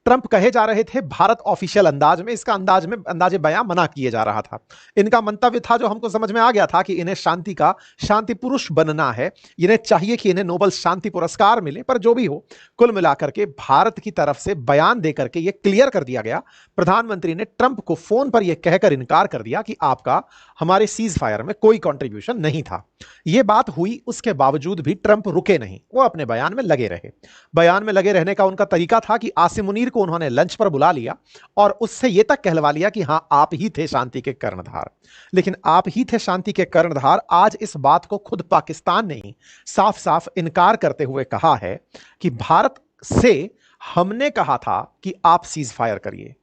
Trump कहे जा रहे थे भारत ऑफिशियल अंदाज में, इसका अंदाजे बयां मना किए जा रहा था। इनका मंतव्य था, जो हमको समझ में आ गया था, कि इन्हें शांति पुरुष बनना है, इन्हें चाहिए कि इन्हें नोबेल शांति पुरस्कार मिले। पर जो भी हो, कुल मिलाकर के भारत की तरफ से बयान देकर के यह क्लियर कर दिया गया, प्रधानमंत्री ने ट्रंप को फोन पर यह कहकर इनकार कर दिया कि आपका हमारे सीज फायर में कोई कंट्रीब्यूशन नहीं था। यह बात हुई, उसके बावजूद भी ट्रंप रुके नहीं, वो अपने बयान में लगे रहे। बयान में लगे रहने का उनका तरीका था कि आसिम मुनीर को उन्होंने लंच पर बुला लिया और उससे यह तक कहलवा लिया कि हां, आप ही थे शांति के कर्णधार। लेकिन आप ही थे शांति के कर्णधार, आज इस बात को खुद पाकिस्तान ने ही साफ साफ इनकार करते हुए कहा है कि भारत से हमने कहा था कि आप सीज फायर करिए।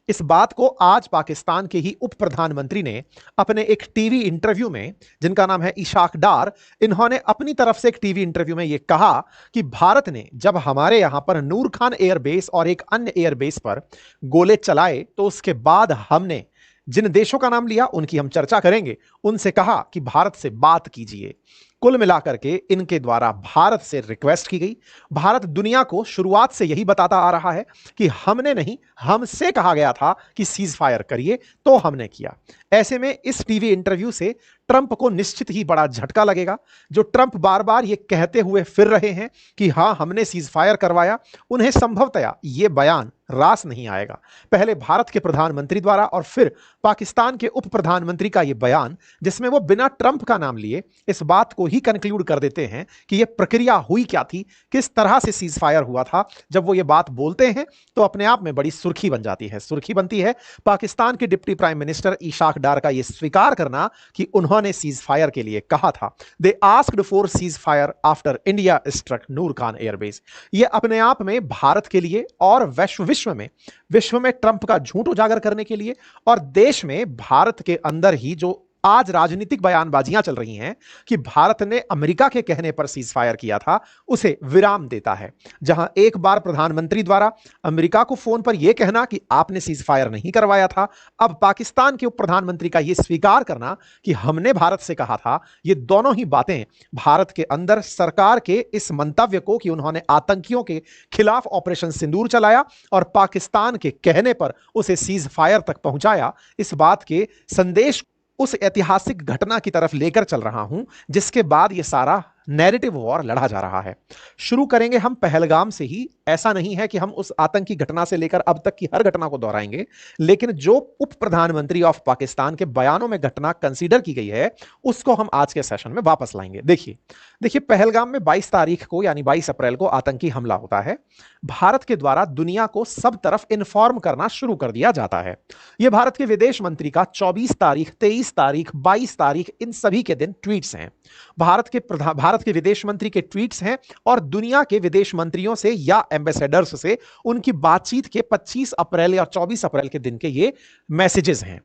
इस बात को आज पाकिस्तान के ही उप प्रधानमंत्री ने अपने एक टीवी इंटरव्यू में, जिनका नाम है इशाक डार, इन्होंने अपनी तरफ से एक टीवी इंटरव्यू में यह कहा कि भारत ने जब हमारे यहां पर नूर खान एयरबेस और एक अन्य एयरबेस पर गोले चलाए, तो उसके बाद हमने जिन देशों का नाम लिया, उनकी हम चर्चा करेंगे, उनसे कहा कि भारत से बात कीजिए। कुल मिलाकर के इनके द्वारा भारत से रिक्वेस्ट की गई। भारत दुनिया को शुरुआत से यही बताता आ रहा है कि हमने नहीं, हमसे कहा गया था कि सीज फायर करिए, तो हमने किया। ऐसे में इस टीवी इंटरव्यू से ट्रंप को निश्चित ही बड़ा झटका लगेगा। जो ट्रंप बार बार ये कहते हुए फिर रहे हैं कि हां, हमने सीज फायर करवाया, उन्हें संभवतया यह बयान रास नहीं आएगा। पहले भारत के प्रधानमंत्री द्वारा और फिर पाकिस्तान के उप प्रधानमंत्री का यह बयान, जिसमें वो बिना ट्रंप का नाम लिए इस बात को ही कंक्लूड कर देते हैं कि यह प्रक्रिया हुई क्या थी, किस तरह से सीज फायर हुआ था। जब वो ये बात बोलते हैं तो अपने आप में बड़ी सुर्खी बन जाती है। सुर्खी बनती है पाकिस्तान के डिप्टी प्राइम मिनिस्टर इशाक डार का यह स्वीकार करना कि उन्होंने सीज फायर के लिए कहा था। They asked for ceasefire after India struck Noor Khan airbase. यह अपने आप में भारत के लिए और विश्व में ट्रंप का झूठ उजागर करने के लिए, और देश में भारत के अंदर ही जो आज राजनीतिक बयानबाजियां चल रही हैं कि भारत ने अमेरिका के कहने पर सीज फायर किया था, उसे विराम देता है। जहां एक बार प्रधानमंत्री द्वारा अमेरिका को फोन पर यह कहना कि आपने सीज फायर नहीं करवाया था, अब पाकिस्तान के उप प्रधानमंत्री का यह स्वीकार करना कि हमने भारत से कहा था, ये दोनों ही बातें भारत के अंदर सरकार के इस मंतव्य को कि उन्होंने आतंकियों के खिलाफ ऑपरेशन सिंदूर चलाया और पाकिस्तान के कहने पर उसे सीज फायर तक पहुंचाया, इस बात के संदेश उस ऐतिहासिक घटना की तरफ लेकर चल रहा हूं, जिसके बाद यह सारा नैरेटिव वॉर लड़ा जा रहा है। शुरू करेंगे हम पहलगाम से ही। ऐसा नहीं है कि हम उस आतंकी घटना से लेकर अब तक की हर घटना को दोहराएंगे, लेकिन जो उप प्रधानमंत्री ऑफ पाकिस्तान के बयानों में घटना कंसीडर की गई है, उसको हम आज के सेशन में वापस लाएंगे। देखिए पहलगाम में 22 तारीख को, यानी 22 अप्रैल को आतंकी हमला होता है। भारत के द्वारा दुनिया को सब तरफ इन्फॉर्म करना शुरू कर दिया जाता है। यह भारत के विदेश मंत्री का 24 तारीख, 23 तारीख, 22 तारीख, इन सभी के दिन ट्वीट्स हैं। भारत के विदेश मंत्री के ट्वीट्स हैं और दुनिया के विदेश मंत्रियों से या एम्बेसडर्स से उनकी बातचीत के 25 अप्रैल या 24 अप्रैल के दिन के ये मैसेजेस हैं।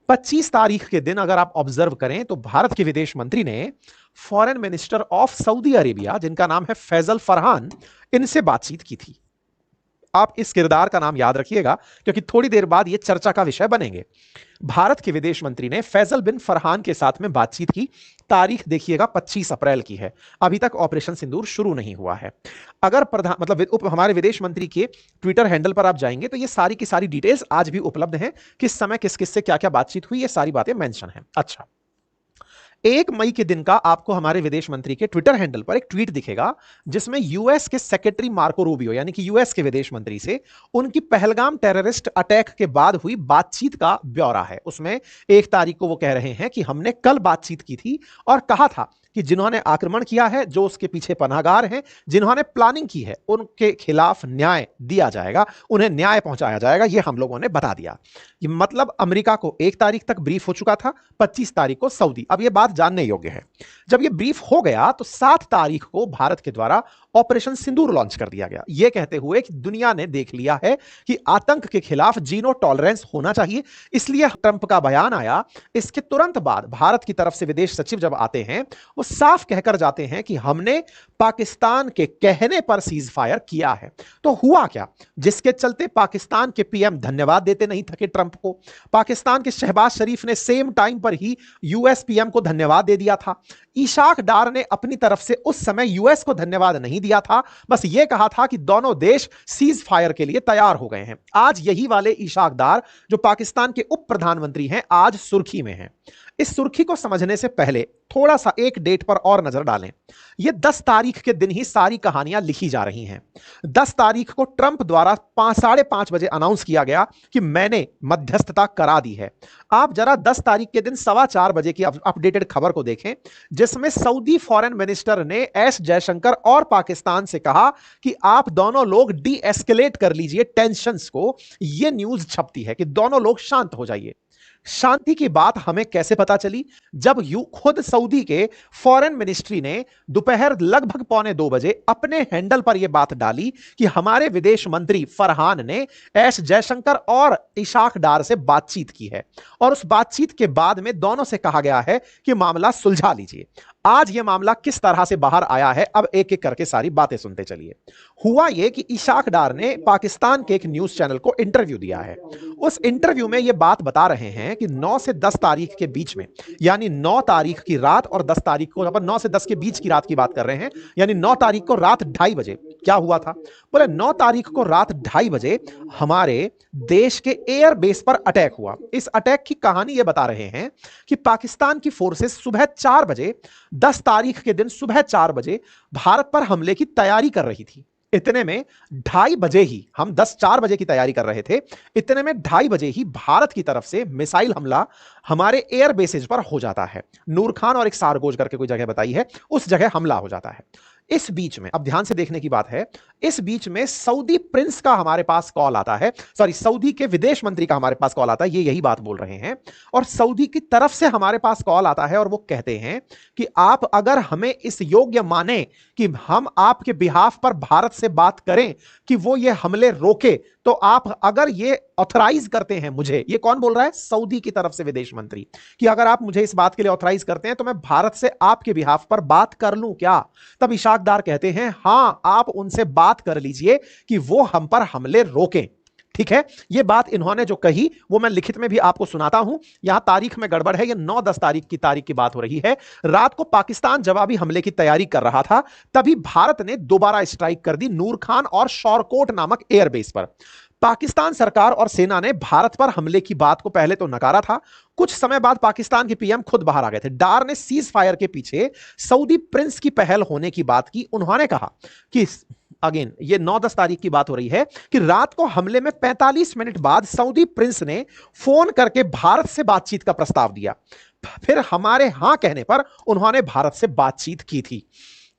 25 तारीख के दिन अगर आप ऑब्जर्व करें तो भारत के विदेश मंत्री ने foreign minister of Saudi Arabia, जिनका नाम है फैजल फरहान, इनसे बातचीत की थी। आप इस किरदार का नाम याद रखिएगा क्योंकि थोड़ी देर बाद यह चर्चा का विषय बनेंगे। भारत के विदेश मंत्री ने फैजल बिन फरहान के साथ में बातचीत की। तारीख देखिएगा 25 अप्रैल की है। अभी तक ऑपरेशन सिंदूर शुरू नहीं हुआ है। अगर हमारे विदेश मंत्री के ट्विटर हैंडल पर आप जाएंगे तो ये सारी की सारी डिटेल्स आज भी उपलब्ध हैं, किस समय किस किस से क्या क्या बातचीत हुई, ये सारी बातें मेंशन हैं। अच्छा, 1 मई के दिन का आपको हमारे विदेश मंत्री के ट्विटर हैंडल पर एक ट्वीट दिखेगा जिसमें यूएस के सेक्रेटरी मार्को रूबियो, यानी कि यूएस के विदेश मंत्री से उनकी पहलगाम टेररिस्ट अटैक के बाद हुई बातचीत का ब्यौरा है। उसमें 1 तारीख को वो कह रहे हैं कि हमने कल बातचीत की थी और कहा था कि जिन्होंने आक्रमण किया है, जो उसके पीछे पनाहगार हैं, जिन्होंने प्लानिंग की है, उनके खिलाफ न्याय दिया जाएगा, उन्हें न्याय पहुंचाया जाएगा, यह हम लोगों ने बता दिया। ये मतलब अमेरिका को 1 तारीख तक ब्रीफ हो चुका था, 25 तारीख को सऊदी। अब यह बात जानने योग्य है। जब यह ब्रीफ हो गया तो 7 तारीख को भारत के द्वारा ऑपरेशन सिंदूर लॉन्च कर दिया गया, यह कहते हुए कि दुनिया ने देख लिया है कि आतंक के खिलाफ जीरो टॉलरेंस होना चाहिए, इसलिए ट्रंप का बयान आया। इसके तुरंत बाद भारत की तरफ से विदेश सचिव जब आते हैं, वो साफ कहकर जाते हैं कि हमने पाकिस्तान के कहने पर सीज फायर किया है। तो हुआ क्या, जिसके चलते पाकिस्तान के पीएम धन्यवाद देते नहीं थके ट्रंप को। पाकिस्तान के शहबाज शरीफ ने सेम टाइम पर ही यूएस पीएम को धन्यवाद दे दिया था। इशाक डार ने अपनी तरफ से उस समय यूएस को धन्यवाद नहीं नहीं दिया था, बस यह कहा था कि दोनों देश सीज फायर के लिए तैयार हो गए हैं। आज यही वाले इशाक डार जो पाकिस्तान के उप प्रधानमंत्री हैं, आज सुर्खी में हैं। इस सुर्खी को समझने से पहले थोड़ा सा एक डेट पर और नजर डालें। यह 10 तारीख के दिन ही सारी कहानियां लिखी जा रही हैं। 10 तारीख को ट्रंप द्वारा 5:30 बजे अनाउंस किया गया कि मैंने मध्यस्थता करा दी है। आप जरा 10 तारीख के दिन 4:15 बजे की अपडेटेड खबर को देखें, जिसमें सऊदी फॉरेन मिनिस्टर ने एस जयशंकर और पाकिस्तान से कहा कि आप दोनों लोग डी एस्केलेट कर लीजिए टेंशंस को। यह न्यूज छपती है कि दोनों लोग शांत हो जाइए। शांति की बात हमें कैसे पता चली? जब खुद सऊदी के फॉरेन मिनिस्ट्री ने दोपहर लगभग 1:45 बजे अपने हैंडल पर यह बात डाली कि हमारे विदेश मंत्री फरहान ने एस जयशंकर और इशाक डार से बातचीत की है, और उस बातचीत के बाद में दोनों से कहा गया है कि मामला सुलझा लीजिए। आज यह मामला किस तरह से बाहर आया है, अब एक एक करके सारी बातें सुनते चलिए। हुआ यह कि इशाक डार ने पाकिस्तान के एक न्यूज चैनल को इंटरव्यू दिया है। उस इंटरव्यू में यह बात बता रहे हैं कि 9 से 10 तारीख के बीच में, यानी 9 तारीख की रात और 10 तारीख को, अपन 9 से 10 के बीच की रात की बात कर रहे हैं, यानी 9 तारीख को रात 2:30 बजे क्या हुआ था? बोले 9 तारीख को रात 2:30 बजे हमारे देश के एयर बेस पर अटैक हुआ। इस अटैक की कहानी यह बता रहे हैं कि पाकिस्तान की फोर्सेस सुबह 4 बजे, 10 तारीख के दिन सुबह 4 बजे भारत पर हमले की तैयारी कर रही थी। इतने में 2:30 बजे ही, हम 4 बजे की तैयारी कर रहे थे, इतने में 2:30 बजे ही भारत की तरफ से मिसाइल हमला हमारे एयर बेसेज पर हो जाता है। नूर खान और एक सारगोज करके कोई जगह बताई है, उस जगह हमला हो जाता है। इस बीच में, अब ध्यान से देखने की बात है, इस बीच में सऊदी प्रिंस का हमारे पास कॉल आता है, सॉरी सऊदी के विदेश मंत्री का हमारे पास कॉल आता है, ये यही बात बोल रहे हैं, और सऊदी की तरफ से हमारे पास कॉल आता है और वो कहते हैं कि आप अगर हमें इस योग्य माने कि हम आपके बिहाफ पर भारत से बात करें कि वो ये हमले रोके, तो आप अगर ये ऑथराइज करते हैं मुझे, ये कौन बोल रहा है? सऊदी की तरफ से विदेश मंत्री, कि अगर आप मुझे इस बात के लिए ऑथराइज करते हैं तो मैं भारत से आपके बिहाफ पर बात कर लूं क्या? तब इशाक डार कहते हैं हां, आप उनसे बात कर लीजिए कि वो हम पर हमले रोकें। ठीक है, यह बात इन्होंने जो कही वो मैं लिखित में भी आपको सुनाता हूं। यहां तारीख में गड़बड़ है, यह 9-10 तारीख की बात हो रही है। रात को पाकिस्तान जवाबी हमले की तैयारी कर रहा था, तभी भारत ने दोबारा स्ट्राइक कर दी नूर खान और शौरकोट नामक एयरबेस पर। पाकिस्तान सरकार और सेना ने भारत पर हमले की बात को पहले तो नकारा था। कुछ समय बाद पाकिस्तान के पीएम खुद बाहर आ गए थे। डार ने सीज फायर के पीछे सऊदी प्रिंस की पहल होने की बात की। उन्होंने कहा कि अगेन ये 9-10 तारीख की बात हो रही है कि रात को हमले में 45 मिनट बाद सऊदी प्रिंस ने फोन करके भारत से बातचीत का प्रस्ताव दिया। फिर हमारे हां कहने पर उन्होंने भारत से बातचीत की थी।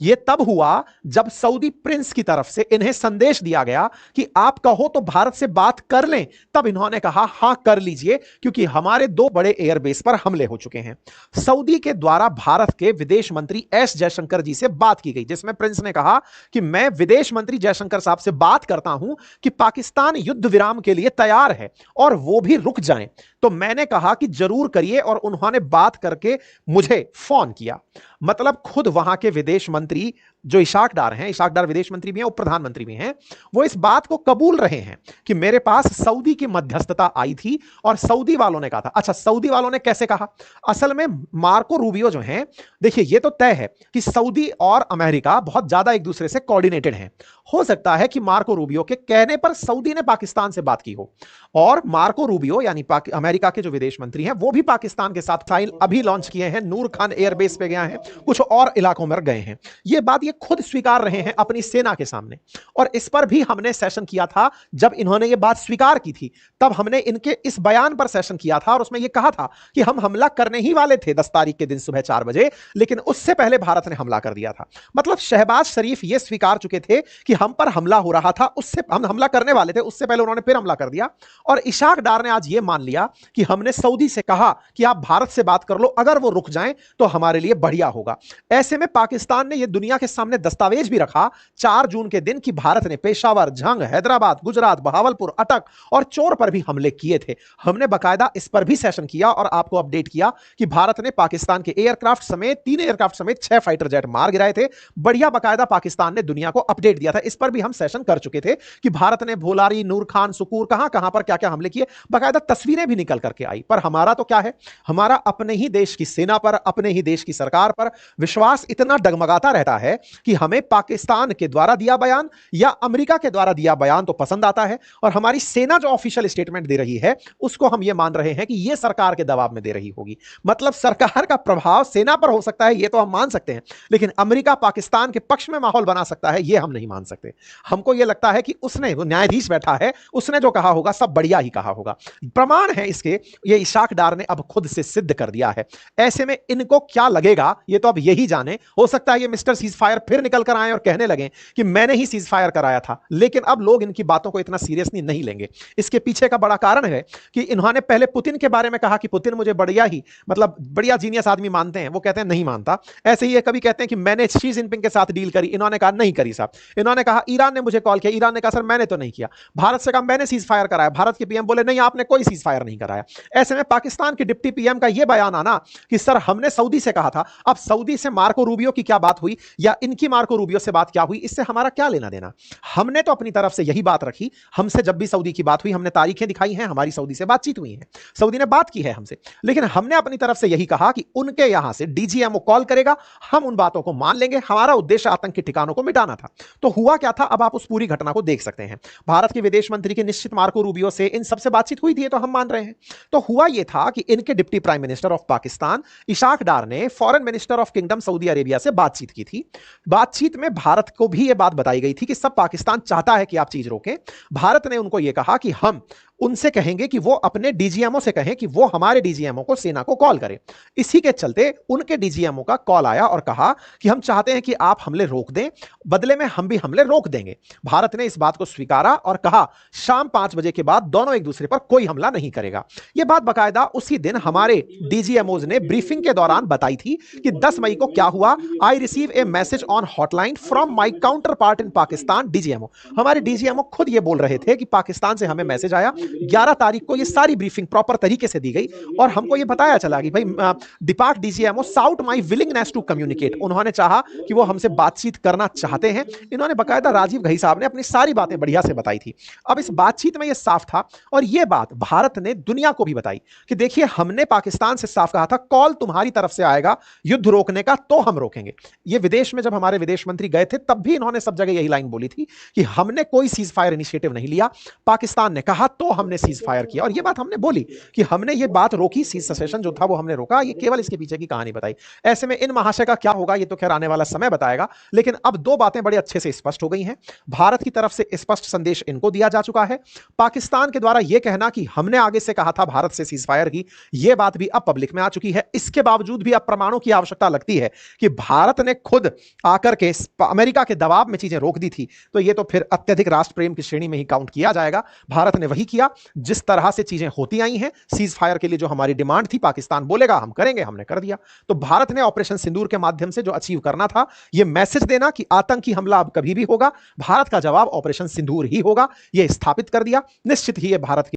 यह तब हुआ जब सऊदी प्रिंस की तरफ से इन्हें संदेश दिया गया कि आप कहो तो भारत से बात कर लें। तब इन्होंने कहा हां कर लीजिए, क्योंकि हमारे 2 बड़े एयरबेस पर हमले हो चुके हैं। सऊदी के द्वारा भारत के विदेश मंत्री एस जयशंकर जी से बात की गई, जिसमें प्रिंस ने कहा कि मैं विदेश मंत्री जयशंकर साहब से बात करता हूं कि पाकिस्तान युद्ध विराम के लिए तैयार है और वो भी रुक जाएं। तो मैंने कहा कि जरूर करिए, और उन्होंने बात करके मुझे फोन किया। मतलब खुद वहां के विदेश मंत्री जो इशाक डार हैं, इशाक डार विदेश मंत्री भी हैं, उप प्रधानमंत्री भी हैं, वो इस बात को कबूल रहे हैं कि मेरे पास सऊदी की मध्यस्थता आई थी और सऊदी वालों ने कहा था। अच्छा, सऊदी वालों ने कैसे कहा? असल में मार्को रूबियो जो हैं, देखिए ये तो तय है कि सऊदी और अमेरिका बहुत ज्यादा एक दूसरे से कोऑर्डिनेटेड हैं। हो सकता है कि मार्को रूबियो के कहने पर सऊदी ने पाकिस्तान से बात की हो, और मार्को रूबियो यानी अमेरिका के जो विदेश मंत्री हैं वो भी पाकिस्तान के साथ फाइल अभी लॉन्च किए हैं, नूर खान एयरबेस पे गए हैं, कुछ और इलाकों में गए हैं। ये बात ये खुद स्वीकार रहे हैं अपनी सेना के सामने, और इस पर भी हमने सेशन किया था। जब इन्होंने ये बात स्वीकार की थी तब हमने इनके इस बयान पर सेशन किया था, और उसमें यह कहा था कि हम हमला करने ही वाले थे 10 तारीख के दिन सुबह 4 बजे, लेकिन उससे पहले भारत ने हमला कर दिया था। मतलब शहबाज शरीफ ये स्वीकार चुके थे कि हम पर हमला हो रहा था, उससे हम हमला करने वाले थे, उससे पहले उन्होंने फिर हमला कर दिया। और इशाक डार ने आज ये मान लिया कि हमने सऊदी से कहा कि आप भारत से बात कर लो, अगर वो रुक जाएं तो हमारे लिए बढ़िया होगा। ऐसे में पाकिस्तान ने यह दुनिया के सामने दस्तावेज भी रखा 4 जून के दिन कि भारत ने पेशावर, झंग, हैदराबाद, गुजरात, बहावलपुर, अटक और चोर पर भी हमले किए थे। हमने बकायदा इस पर भी सेशन किया और आपको अपडेट किया कि भारत ने पाकिस्तान के एयरक्राफ्ट समेत 3 एयरक्राफ्ट समेत 6 फाइटर जेट मार गिराए थे। बढ़िया बकायदा पाकिस्तान ने दुनिया को अपडेट दिया था। इस पर भी हम सेशन कर चुके थे कि भारत ने भोलारी, नूर खान, सुकूर, कहां पर क्या क्या हमले किए। बकायदा तस्वीरें भी निकल करके आई। पर हमारा तो क्या है, हमारा अपने ही देश की सेना पर, अपने ही देश की सरकार पर विश्वास इतना डगमगाता रहता है कि हमें पाकिस्तान के द्वारा दिया बयान या अमेरिका के द्वारा दिया बयान तो पसंद आता है, और हमारी सेना जो ऑफिशियल स्टेटमेंट दे रही है उसको हम ये मान रहे हैं कि ये सरकार के दबाव में दे रही होगी। मतलब सरकार का प्रभाव सेना पर हो सकता है, ये तो हम मान सकते हैं, लेकिन अमेरिका पाकिस्तान के पक्ष में माहौल बना सकता है, ये हम नहीं मान सकते। हमको ये लगता है कि उसने, वो न्यायाधीश बैठा है, उसने जो कहा होगा सब बढ़िया ही कहा होगा। प्रमाण है इसके, ये इशाक डार ने अब खुद से सिद्ध कर दिया है। ऐसे में इनको क्या लगेगा ये तो अब यही जाने। हो सकता है ये मिस्टर सीज फायर फिर निकल कर आए और कहने लगे कि मैंने ही सीज फायर कराया था, लेकिन अब लोग इनकी बातों को इतना सीरियसली नहीं लेंगे। इसके पीछे का बड़ा कारण है कि इन्होंने पहले पुतिन के बारे में कहा कि पुतिन मुझे बढ़िया ही, मतलब बढ़िया जीनियस आदमी मानते हैं, वो कहते हैं नहीं मानता। ऐसे ही ये कभी कहते हैं कि मैंने शी जिनपिंग के साथ डील करी, इन्होंने कहा नहीं करी साहब। इन्होंने कहा ईरान ने मुझे कॉल किया, ईरान ने कहा सर मैंने तो नहीं किया। भारत से कहा मैंने सीज फायर कराया, भारत के पीएम बोले नहीं आपने कोई सीज फायर नहीं कराया। ऐसे में पाकिस्तान के डिप्टी पीएम का यह बयान आना कि सर हमने सऊदी से कहा था, अब सऊदी से मार्को रूबियो की क्या बात हुई या इनकी मार्को रूबियो से बात क्या हुई, इससे हमारा क्या लेना देना। हमने तो अपनी तरफ से यही बात रखी, हमसे जब भी सऊदी की बात हुई हमने तारीखें दिखाई हैं, हमारी सऊदी से बातचीत हुई है, सऊदी ने बात की है हमसे, लेकिन हमने अपनी तरफ से यही कहा कि उनके यहां से डीजीएमओ कॉल करेगा, हम उन बातों को मान लेंगे, हमारा उद्देश्य आतंकी ठिकानों को मिटाना था। तो हुआ क्या था, अब आप उस पूरी घटना को देख सकते हैं। भारत के विदेश मंत्री के निश्चित मार्को रूबियो से इन सबसे बातचीत हुई थी, तो हम मान रहे हैं। तो हुआ यह था कि इनके deputy prime minister of Pakistan Ishaq Dar ने foreign minister of kingdom Saudi Arabia से बातचीत की थी। बातचीत में भारत को भी यह बात बताई गई थी कि सब पाकिस्तान चाहता है कि आप चीज रोकें। भारत ने उनको यह कहा कि हम उनसे कहेंगे कि वो अपने डीजीएमओ से कहें कि वो हमारे डीजीएमओ को, सेना को कॉल करें। इसी के चलते उनके डीजीएमओ का कॉल आया और कहा कि हम चाहते हैं कि आप हमले रोक दें, बदले में हम भी हमले रोक देंगे। भारत ने इस बात को स्वीकारा और कहा शाम 5 बजे के बाद दोनों एक दूसरे पर कोई हमला नहीं करेगा। यह बात बकायदा उसी दिन हमारे डीजीएमओज ने ब्रीफिंग के दौरान बताई थी कि 10 मई को क्या हुआ। I receive A message on hotline from my counter part in Pakistan DGMO. हमारे डीजीएमओ खुद यह बोल रहे थे कि पाकिस्तान से हमें मैसेज आया, 11 तारीख को ये सारी ब्रीफिंग प्रॉपर तरीके से दी गई और हमको ये बताया चला कि भाई depart DGMO sought my willingness to communicate. उन्होंने चाहा कि वो हमसे बातचीत करना चाहते हैं। इन्होंने बकायदा राजीव घई साहब ने अपनी सारी बातें बढ़िया से बताई थी। अब इस बातचीत में ये साफ था और ये बात भारत ने दुनिया को भी बताई कि देखिए हमने पाकिस्तान से साफ कहा था कॉल तुम्हारी तरफ से आएगा युद्ध रोकने का तो हम रोकेंगे। ये विदेश में जब हमारे विदेश मंत्री गए थे तब भी इन्होंने सब जगह यही लाइन बोली थी कि हमने कोई सीज फायर इनिशिएटिव नहीं लिया, पाकिस्तान ने कहा तो हमने सीज फायर किया। और ये बात हमने बोली कि हमने ये बात रोकी, सीज सेशन जो था वो हमने रोका। ये केवल इसके पीछे की कहानी बताई। ऐसे में इन महाशय का क्या होगा ये तो खैर आने वाला समय बताएगा, लेकिन अब दो बातें बड़े अच्छे से स्पष्ट हो गई हैं। भारत की तरफ से स्पष्ट संदेश इनको दिया जा चुका है। पाकिस्तान के द्वारा यह कहना कि हमने आगे से कहा था भारत से सीज फायर की, यह बात भी अब पब्लिक में आ चुकी है। इसके बावजूद भी अब प्रमाणों की आवश्यकता लगती है कि भारत ने खुद आकर के अमेरिका के दबाव में चीजें रोक दी थी, तो यह तो फिर अत्यधिक राष्ट्र प्रेम की श्रेणी में ही काउंट किया जाएगा। भारत ने वही किया जिस तरह से चीजें होती आई हैं। सीज फायर के लिए जो हमारी डिमांड थी, पाकिस्तान बोलेगा हम करेंगे, हमने कर दिया। तो भारत ने ऑपरेशन सिंदूर के माध्यम से जो अचीव करना था, यह मैसेज देना कि आतंकी हमला अब कभी भी होगा, भारत का जवाब ऑपरेशन सिंदूर ही होगा, यह स्थापित कर दिया। निश्चित ही यह भारत की